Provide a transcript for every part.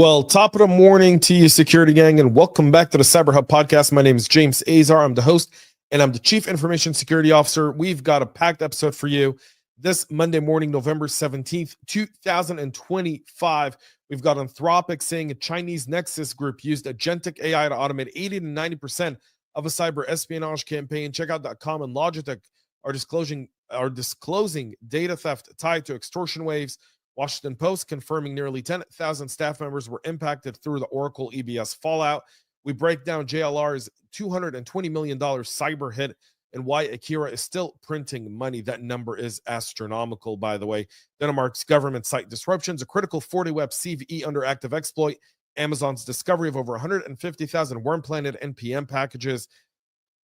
Well, top of the morning to you, security gang, and welcome back to the CyberHub Podcast. My name is James Azar. I'm the host, and I'm the Chief Information Security Officer. We've got a packed episode for you this Monday morning, November 17th, 2025. We've got Anthropic saying a Chinese Nexus group used agentic AI to automate 80 to 90% of a cyber espionage campaign. Checkout.com and Logitech are disclosing data theft tied to extortion waves. Washington Post confirming nearly 10,000 staff members were impacted through the Oracle EBS fallout. We break down JLR's $220 million cyber hit and why Akira is still printing money. That number is astronomical, by the way. Denmark's government site disruptions, a critical 40-web CVE under active exploit, Amazon's discovery of over 150,000 worm-planted NPM packages,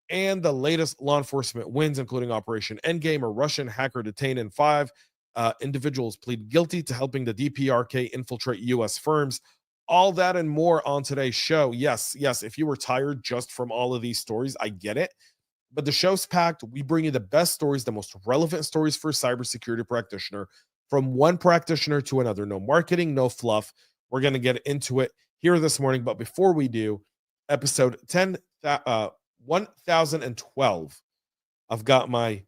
and the latest law enforcement wins, including Operation Endgame, a Russian hacker detained in 5 individuals plead guilty to helping the DPRK infiltrate U.S. firms. All that and more on today's show. Yes, if you were tired just from all of these stories, I get it. But the show's packed. We bring you the best stories, the most relevant stories for a cybersecurity practitioner, from one practitioner to another. No marketing, no fluff. We're going to get into it here this morning. But before we do, episode 1012. I've got my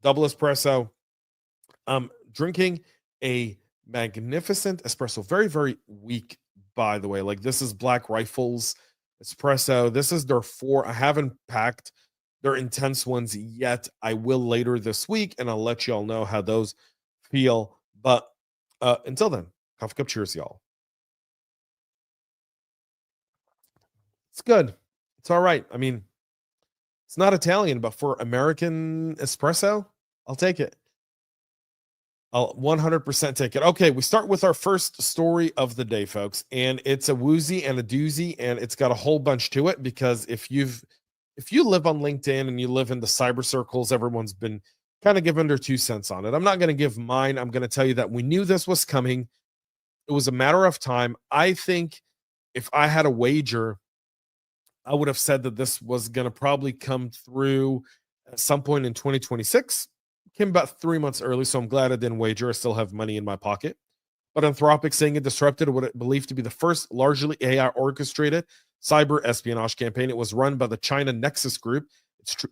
double espresso. Drinking a magnificent espresso, very, very weak, by the way. Like, this is Black Rifle's espresso. This is their 4. I haven't packed their intense ones yet. I will later this week, and I'll let y'all know how those feel. But until then, coffee cup cheers, y'all. It's good. It's all right. I mean, it's not Italian, but for American espresso, I'll take it. I'll 100% take it. Okay, we start with our first story of the day, folks, and it's a woozy and a doozy, and it's got a whole bunch to it, because if you live on LinkedIn and you live in the cyber circles, everyone's been kind of giving their 2 cents on it. I'm not going to give mine. I'm going to tell you that we knew this was coming. It was a matter of time. I think if I had a wager, I would have said that this was going to probably come through at some point in 2026. Came about 3 months early, so I'm glad I didn't wager. I still have money in my pocket. But Anthropic saying it disrupted what it believed to be the first largely AI orchestrated cyber espionage campaign. It was run by the China Nexus group.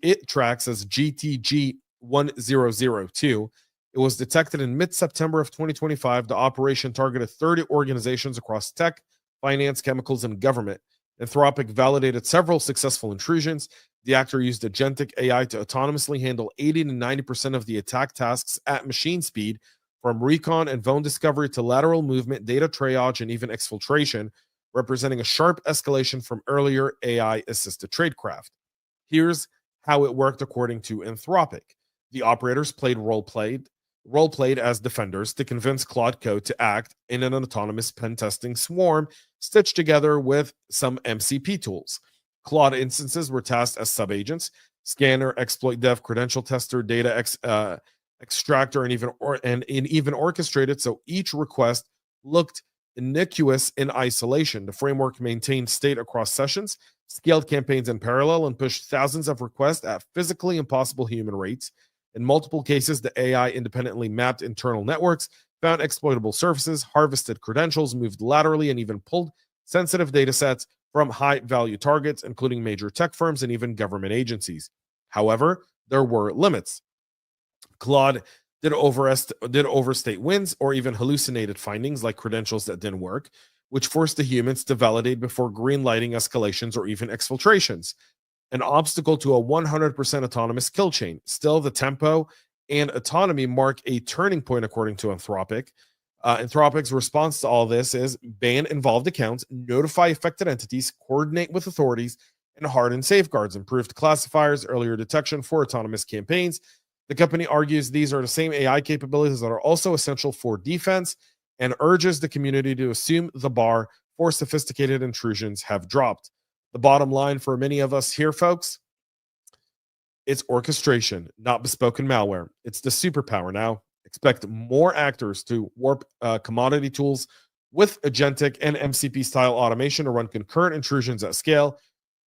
It tracks as GTG 1002. It was detected in mid-September of 2025. The operation targeted 30 organizations across tech, finance, chemicals, and government. Anthropic validated several successful intrusions. The actor used agentic AI to autonomously handle 80 to 90% of the attack tasks at machine speed, from recon and phone discovery to lateral movement, data triage, and even exfiltration, representing a sharp escalation from earlier AI-assisted tradecraft. Here's how it worked according to Anthropic. The operators role-played as defenders to convince Claude Code to act in an autonomous pen-testing swarm stitched together with some MCP tools. Claude instances were tasked as subagents: scanner, exploit dev, credential tester, data extractor, and even orchestrated, so each request looked innocuous in isolation. The framework maintained state across sessions, scaled campaigns in parallel, and pushed thousands of requests at physically impossible human rates. In multiple cases, the AI independently mapped internal networks, found exploitable surfaces, harvested credentials, moved laterally, and even pulled sensitive data sets from high-value targets, including major tech firms and even government agencies. However, there were limits. Claude did overstate wins or even hallucinated findings like credentials that didn't work, which forced the humans to validate before greenlighting escalations or even exfiltrations. An obstacle to a 100% autonomous kill chain. Still, the tempo and autonomy mark a turning point, according to Anthropic. Anthropic's response to all this is ban involved accounts, notify affected entities, coordinate with authorities, and harden safeguards, improved classifiers, earlier detection for autonomous campaigns. The company argues these are the same AI capabilities that are also essential for defense, and urges the community to assume the bar for sophisticated intrusions have dropped. The bottom line for many of us here, folks, it's orchestration, not bespoken malware. It's the superpower now. Expect more actors to warp commodity tools with agentic and MCP style automation to run concurrent intrusions at scale.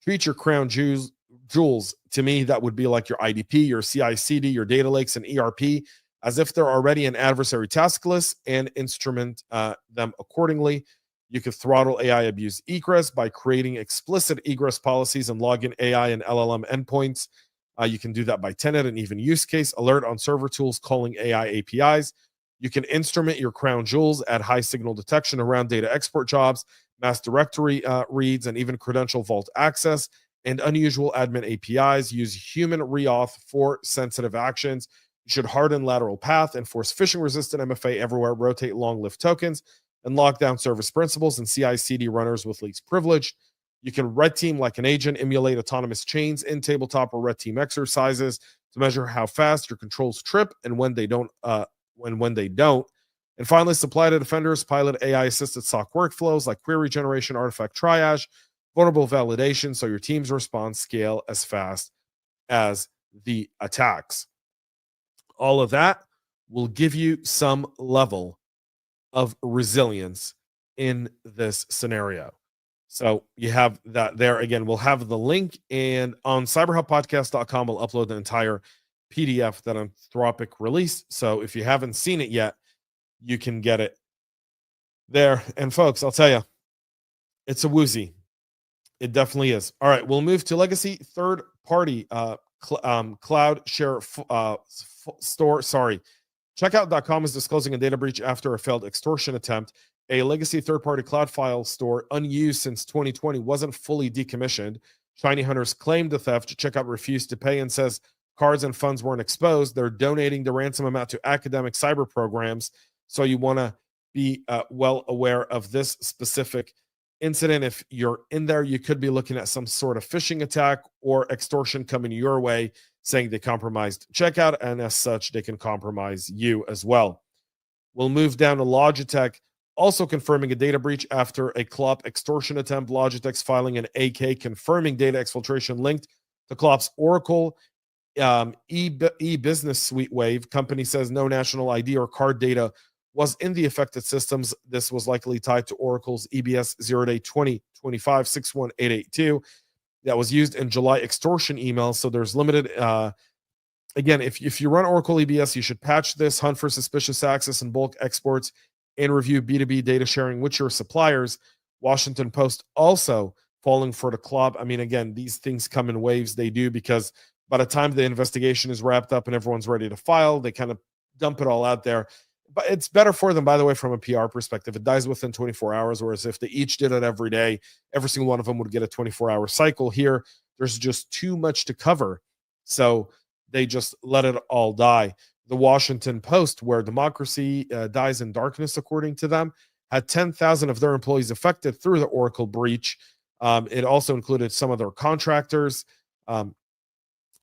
Treat your crown jewels. To me, that would be like your IDP, your CI/CD, your data lakes, and ERP, as if they're already an adversary task list, and instrument them accordingly. You could throttle AI abuse egress by creating explicit egress policies and log in AI and LLM endpoints. You can do that by tenant and even use case. Alert on server tools calling AI APIs. You can instrument your crown jewels, add high signal detection around data export jobs, mass directory reads, and even credential vault access, and unusual admin APIs. Use human reauth for sensitive actions. You should harden lateral path, enforce phishing resistant MFA everywhere, rotate long lived tokens, and lock down service principals and CI/CD runners with least privilege. You can red team like an agent, emulate autonomous chains in tabletop or red team exercises to measure how fast your controls trip and when they don't. When they don't. And finally, supply to defenders pilot AI assisted SOC workflows like query generation, artifact triage, vulnerable validation, so your team's response scale as fast as the attacks. All of that will give you some level of resilience in this scenario. So you have that there. Again, we'll have the link, and on cyberhubpodcast.com, we'll upload the entire PDF that Anthropic released. So if you haven't seen it yet, you can get it there. And folks, I'll tell you, it's a woozy. It definitely is. All right, we'll move to legacy third-party cloud share store. Sorry. Checkout.com is disclosing a data breach after a failed extortion attempt. A legacy third-party cloud file store unused since 2020 wasn't fully decommissioned. Shiny Hunters claimed the theft. Checkout refused to pay and says cards and funds weren't exposed. They're donating the ransom amount to academic cyber programs. So you want to be well aware of this specific incident. If you're in there, you could be looking at some sort of phishing attack or extortion coming your way, saying they compromised checkout, and as such, they can compromise you as well. We'll move down to Logitech, also confirming a data breach after a Clop extortion attempt. Logitech's filing an AK confirming data exfiltration linked to Clop's Oracle e-business suite wave. Company says no national ID or card data was in the affected systems. This was likely tied to Oracle's EBS 0-day 2025-61882 that was used in July extortion emails. So there's limited. Again, if you run Oracle EBS, you should patch this, hunt for suspicious access and bulk exports, and review B2B data sharing with your suppliers. Washington Post also falling for the club. I mean, again, these things come in waves. They do, because by the time the investigation is wrapped up and everyone's ready to file, they kind of dump it all out there. But it's better for them, by the way, from a PR perspective. It dies within 24 hours, whereas if they each did it every day, every single one of them would get a 24-hour cycle. Here, there's just too much to cover. So they just let it all die. The Washington Post, where democracy dies in darkness, according to them, had 10,000 of their employees affected through the Oracle breach. It also included some of their contractors.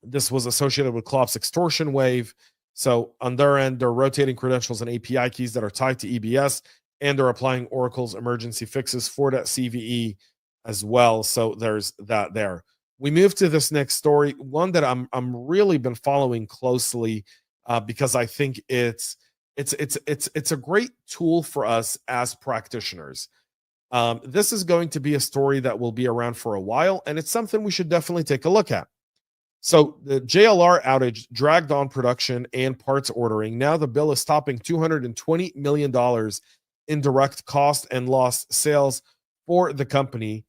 This was associated with Clop's extortion wave. So on their end, they're rotating credentials and API keys that are tied to EBS, and they're applying Oracle's emergency fixes for that CVE as well. So there's that there. We move to this next story, one that I'm really been following closely because I think it's a great tool for us as practitioners. This is going to be a story that will be around for a while, and it's something we should definitely take a look at. So the JLR outage dragged on production and parts ordering. Now the bill is topping $220 million in direct cost and lost sales for the company.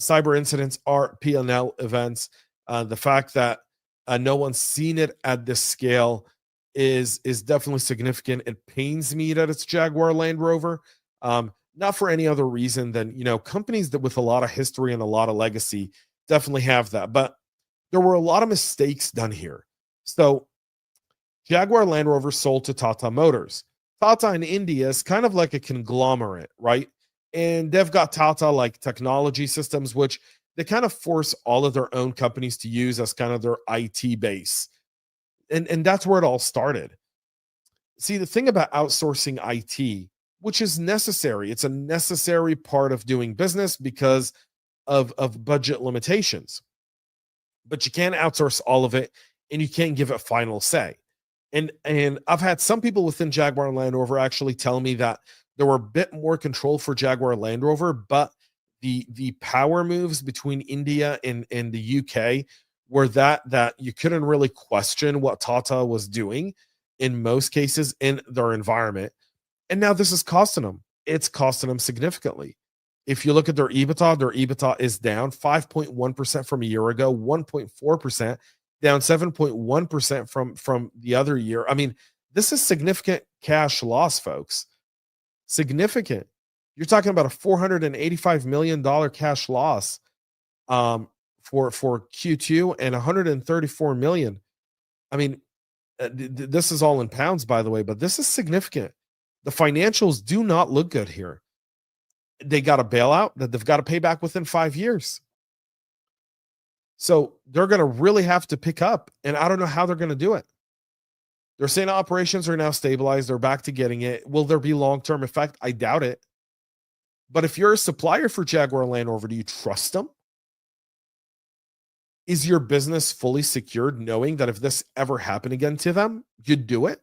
Cyber incidents are P&L events. The fact that no one's seen it at this scale is definitely significant. It pains me that it's Jaguar Land Rover, not for any other reason than, companies that with a lot of history and a lot of legacy definitely have that. But there were a lot of mistakes done here. So Jaguar Land Rover sold to Tata Motors. Tata in India is kind of like a conglomerate, right? And they've got Tata like technology systems, which they kind of force all of their own companies to use as kind of their IT base. And that's where it all started. See, the thing about outsourcing IT, which is necessary, it's a necessary part of doing business because of budget limitations. But you can't outsource all of it, and you can't give it final say. And I've had some people within Jaguar Land Rover actually tell me that there were a bit more control for Jaguar Land Rover, but the power moves between India and the UK were that you couldn't really question what Tata was doing in most cases in their environment. And now this is costing them. It's costing them significantly. If you look at their EBITDA is down 5.1% from a year ago, 1.4%, down 7.1% from the other year. I mean, this is significant cash loss, folks. Significant. You're talking about a $485 million cash loss for Q2 and 134 million. I mean, this is all in pounds, by the way, but this is significant. The financials do not look good here. They got a bailout that they've got to pay back within 5 years. So they're going to really have to pick up, and I don't know how they're going to do it. They're saying operations are now stabilized. They're back to getting it. Will there be long-term effect? I doubt it. But if you're a supplier for Jaguar Land Rover, do you trust them? Is your business fully secured knowing that if this ever happened again to them, you'd do it?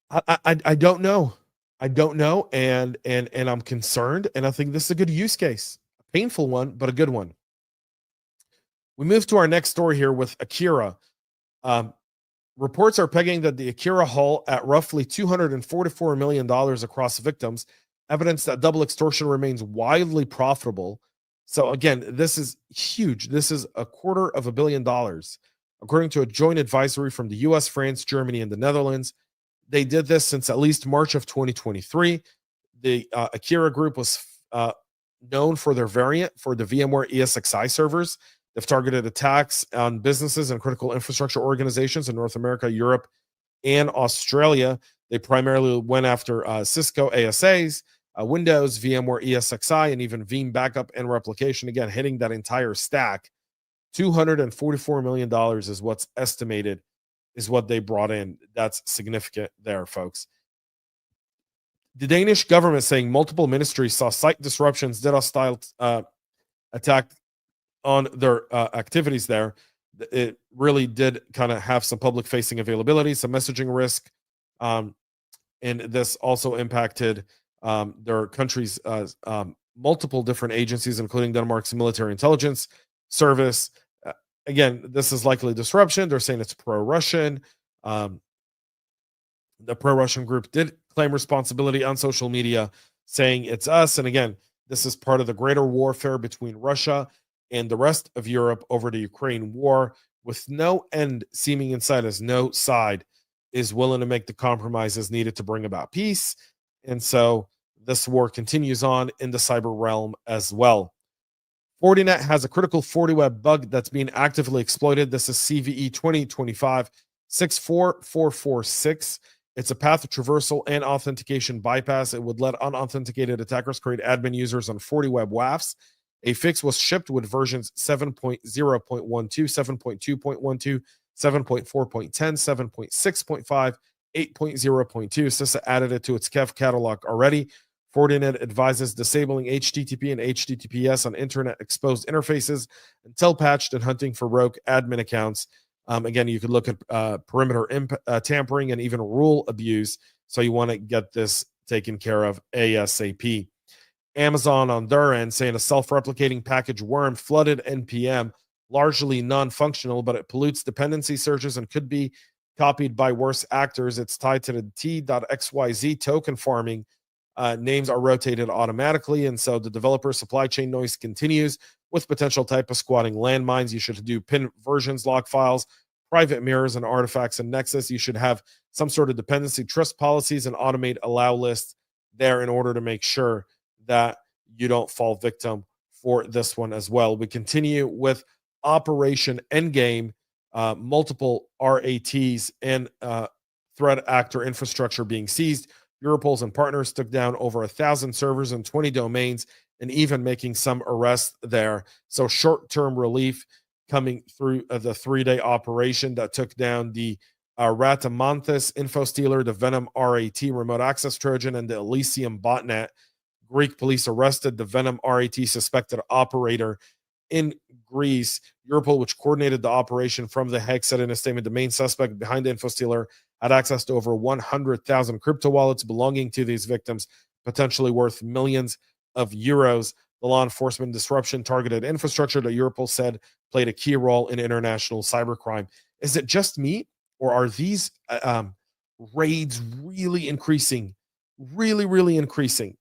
I don't know. I don't know, and I'm concerned, and I think this is a good use case. A painful one, but a good one. We move to our next story here with Akira. Reports are pegging that the Akira haul at roughly $244 million across victims, evidence that double extortion remains wildly profitable. So again, this is huge. This is $250 million, according to a joint advisory from the US, France, Germany, and the Netherlands. They did this since at least March of 2023. The Akira group was known for their variant for the VMware ESXi servers. They've targeted attacks on businesses and critical infrastructure organizations in North America, Europe, and Australia. They primarily went after Cisco ASAs, Windows, VMware ESXi, and even Veeam backup and replication. Again, hitting that entire stack. $244 million is what's estimated, is what they brought in. That's significant there, folks. The Danish government saying multiple ministries saw site disruptions, DDoS-style attack on their activities there. It really did kind of have some public-facing availability, some messaging risk, and this also impacted their country's multiple different agencies, including Denmark's military intelligence service. Again, this is likely disruption. They're saying it's pro-Russian. The pro-Russian group did claim responsibility on social media, saying it's us. And again, this is part of the greater warfare between Russia and the rest of Europe over the Ukraine war, with no end seeming in sight, as no side is willing to make the compromises needed to bring about peace. And so this war continues on in the cyber realm as well. Fortinet has a critical FortiWeb bug that's being actively exploited. This is CVE 2025-64446. It's a path traversal and authentication bypass. It would let unauthenticated attackers create admin users on FortiWeb WAFs. A fix was shipped with versions 7.0.12, 7.2.12, 7.4.10, 7.6.5, 8.0.2. CISA added it to its KEF catalog already. Fortinet advises disabling HTTP and HTTPS on internet exposed interfaces until patched and hunting for rogue admin accounts. Again, you could look at perimeter tampering and even rule abuse. So you want to get this taken care of ASAP. Amazon on their end saying a self-replicating package worm flooded NPM, largely non-functional, but it pollutes dependency searches and could be copied by worse actors. It's tied to the T.XYZ token farming. Names are rotated automatically, and so the developer supply chain noise continues with potential type of squatting landmines. You should do pin versions, log files, private mirrors, and artifacts in Nexus. You should have some sort of dependency trust policies and automate allow lists there in order to make sure that you don't fall victim for this one as well. We continue with Operation Endgame, multiple RATs and threat actor infrastructure being seized. Europols and partners took down over 1,000 servers and 20 domains, and even making some arrests there. So short-term relief coming through the 3-day operation that took down the Ratamanthus info stealer, the Venom RAT remote access Trojan, and the Elysium botnet. Greek police arrested the Venom RAT suspected operator in Greece. Europol, which coordinated the operation from The Hague, said in a statement the main suspect behind the info stealer had access to over 100,000 crypto wallets belonging to these victims, potentially worth millions of euros. The law enforcement disruption targeted infrastructure that Europol said played a key role in international cybercrime. Is it just me, or are these raids really increasing? Really increasing?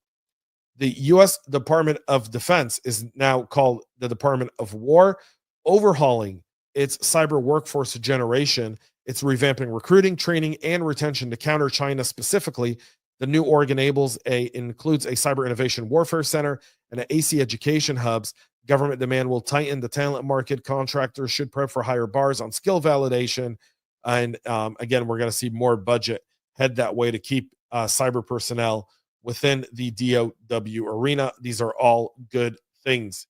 The U.S. Department of Defense is now called the Department of War, overhauling its cyber workforce generation. It's revamping recruiting, training, and retention to counter China specifically. The new org includes a cyber innovation warfare center and an AC education hubs. Government demand will tighten the talent market. Contractors should prep for higher bars on skill validation. And again, we're going to see more budget head that way to keep cyber personnel within the DOW arena. These are all good things.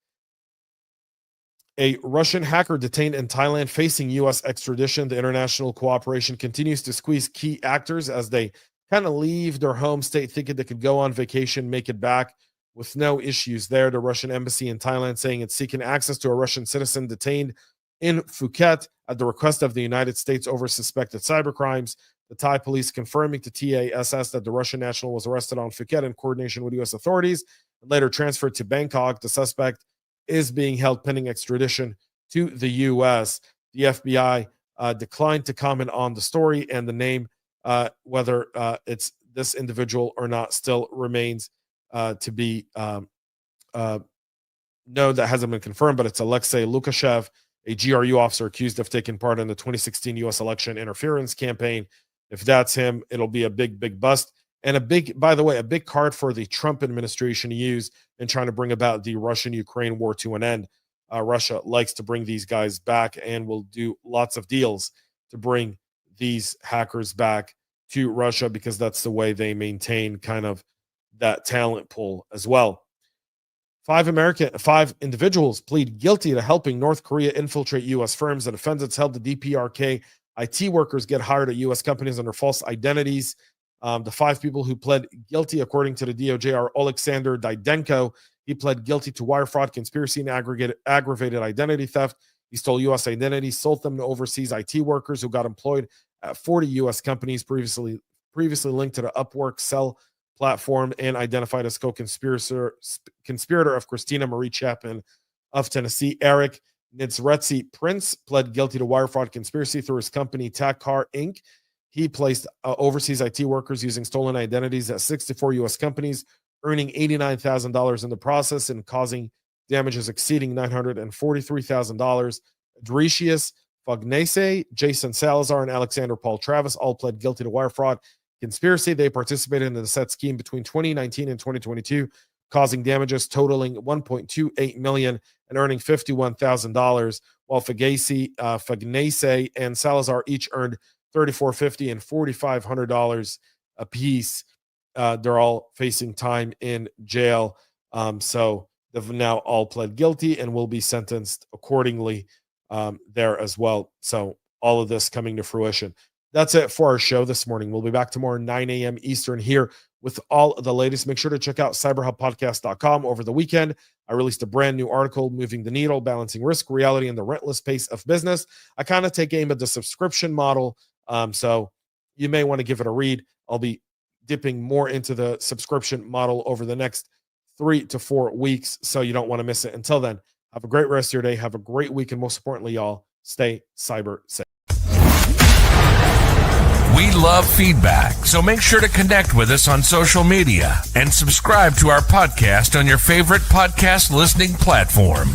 A Russian hacker detained in Thailand facing U.S. extradition. The international cooperation continues to squeeze key actors as they kind of leave their home state thinking they could go on vacation, make it back with no issues there. The Russian embassy in Thailand saying it's seeking access to a Russian citizen detained in Phuket at the request of the United States over suspected cybercrimes. The Thai police confirming to TASS that the Russian national was arrested on Phuket in coordination with U.S. authorities and later transferred to Bangkok. The suspect is being held pending extradition to the U.S. The FBI declined to comment on the story, and the name, whether it's this individual or not, still remains to be known. That hasn't been confirmed, but it's Alexei Lukashev, a GRU officer accused of taking part in the 2016 U.S. election interference campaign. If that's him, it'll be a big bust. And by the way, a big card for the Trump administration to use in trying to bring about the Russian-Ukraine war to an end. Russia likes to bring these guys back and will do lots of deals to bring these hackers back to Russia because that's the way they maintain kind of that talent pool as well. Five individuals plead guilty to helping North Korea infiltrate U.S. firms. The defendants helped the DPRK IT workers get hired at U.S. companies under false identities. The five people who pled guilty, according to the DOJ, are Alexander Didenko. He pled guilty to wire fraud, conspiracy, and aggravated identity theft. He stole U.S. identities, sold them to overseas IT workers who got employed at 40 U.S. companies previously linked to the Upwork Cell platform, and identified as co-conspirator of Christina Marie Chapman of Tennessee. Eric Nitzretzi Prince pled guilty to wire fraud conspiracy through his company Takar Inc. He placed overseas IT workers using stolen identities at 64 U.S. companies, earning $89,000 in the process and causing damages exceeding $943,000. Dricius Fognese, Jason Salazar, and Alexander Paul Travis all pled guilty to wire fraud conspiracy. They participated in the set scheme between 2019 and 2022, causing damages totaling $1.28 million and earning $51,000, while Fognese and Salazar each earned $3,450 and $4,500 a piece. They're all facing time in jail. So they've now all pled guilty and will be sentenced accordingly there as well. So all of this coming to fruition. That's it for our show this morning. We'll be back tomorrow 9 a.m. Eastern here with all of the latest. Make sure to check out cyberhubpodcast.com. Over the weekend, I released a brand new article, Moving the Needle, Balancing Risk, Reality, and the Relentless Pace of Business. I kind of take aim at the subscription model, so you may want to give it a read. I'll be dipping more into the subscription model over the next 3 to 4 weeks, so you don't want to miss it. Until then, have a great rest of your day. Have a great week, and most importantly, y'all, stay cyber safe. We love feedback, so make sure to connect with us on social media and subscribe to our podcast on your favorite podcast listening platform.